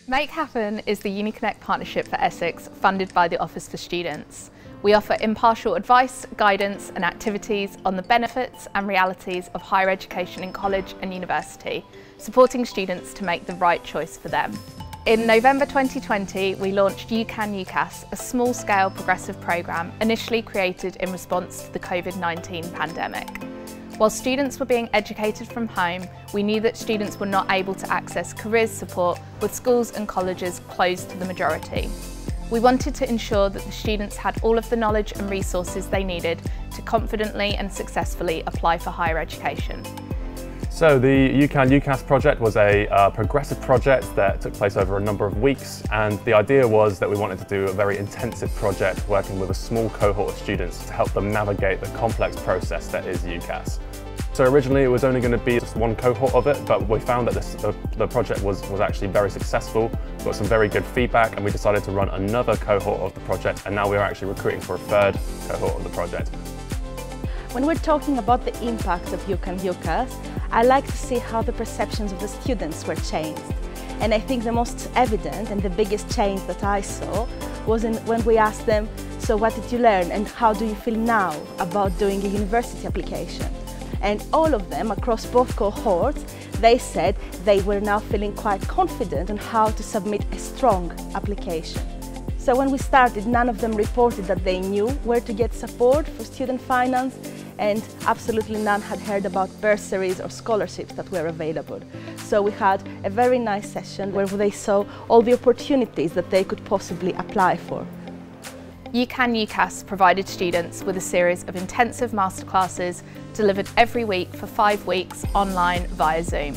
Make Happen is the UniConnect partnership for Essex, funded by the Office for Students. We offer impartial advice, guidance and activities on the benefits and realities of higher education in college and university, supporting students to make the right choice for them. In November 2020, we launched UCAS, a small-scale progressive programme initially created in response to the COVID-19 pandemic. While students were being educated from home, we knew that students were not able to access careers support with schools and colleges closed to the majority. We wanted to ensure that the students had all of the knowledge and resources they needed to confidently and successfully apply for higher education. So the UCAS project was a progressive project that took place over a number of weeks, and the idea was that we wanted to do a very intensive project working with a small cohort of students to help them navigate the complex process that is UCAS. So originally it was only going to be just one cohort of it, but we found that the project was actually very successful, got some very good feedback, and we decided to run another cohort of the project, and now we are actually recruiting for a third cohort of the project. When we're talking about the impact of UCAS, I like to see how the perceptions of the students were changed. And I think the most evident and the biggest change that I saw was when we asked them, so what did you learn and how do you feel now about doing a university application? And all of them, across both cohorts, they said they were now feeling quite confident on how to submit a strong application. So when we started, none of them reported that they knew where to get support for student finance, and absolutely none had heard about bursaries or scholarships that were available. So we had a very nice session where they saw all the opportunities that they could possibly apply for. UCAS provided students with a series of intensive masterclasses delivered every week for 5 weeks online via Zoom.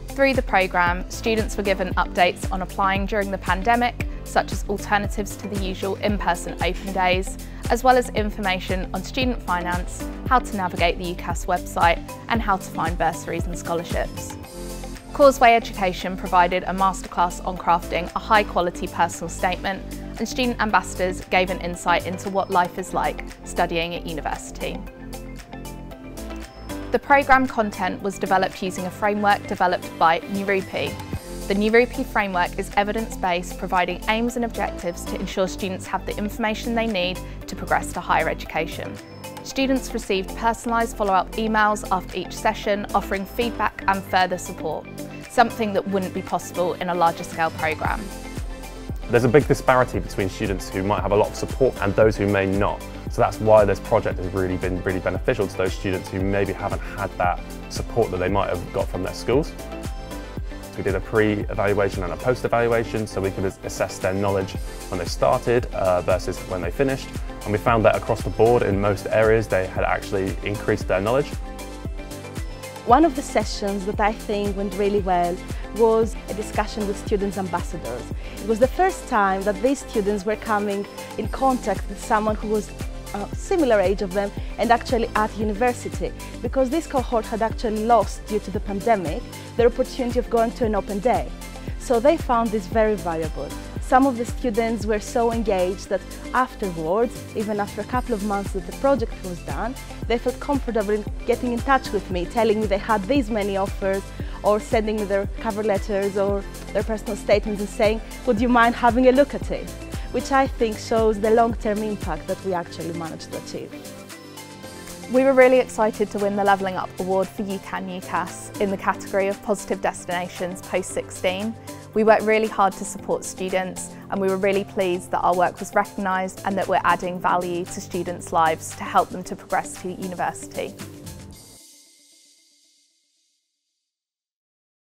Through the programme, students were given updates on applying during the pandemic, such as alternatives to the usual in-person open days, as well as information on student finance, how to navigate the UCAS website, and how to find bursaries and scholarships. Causeway Education provided a masterclass on crafting a high-quality personal statement, and student ambassadors gave an insight into what life is like studying at university. The programme content was developed using a framework developed by Nirupi. The Nirupi framework is evidence-based, providing aims and objectives to ensure students have the information they need to progress to higher education. Students received personalised follow-up emails after each session, offering feedback and further support, something that wouldn't be possible in a larger scale programme. There's a big disparity between students who might have a lot of support and those who may not. So that's why this project has really been beneficial to those students who maybe haven't had that support that they might have got from their schools. We did a pre-evaluation and a post-evaluation so we could assess their knowledge when they started versus when they finished. And we found that across the board in most areas they had actually increased their knowledge. One of the sessions that I think went really well was a discussion with students ambassadors. It was the first time that these students were coming in contact with someone who was similar age of them and actually at university, because this cohort had actually lost, due to the pandemic, their opportunity of going to an open day. So they found this very valuable. Some of the students were so engaged that afterwards, even after a couple of months that the project was done, they felt comfortable in getting in touch with me, telling me they had these many offers, or sending me their cover letters or their personal statements and saying, would you mind having a look at it? Which I think shows the long-term impact that we actually managed to achieve. We were really excited to win the Levelling Up Award for UCAS in the category of Positive Destinations post-16. We worked really hard to support students, and we were really pleased that our work was recognised and that we're adding value to students' lives to help them to progress to university.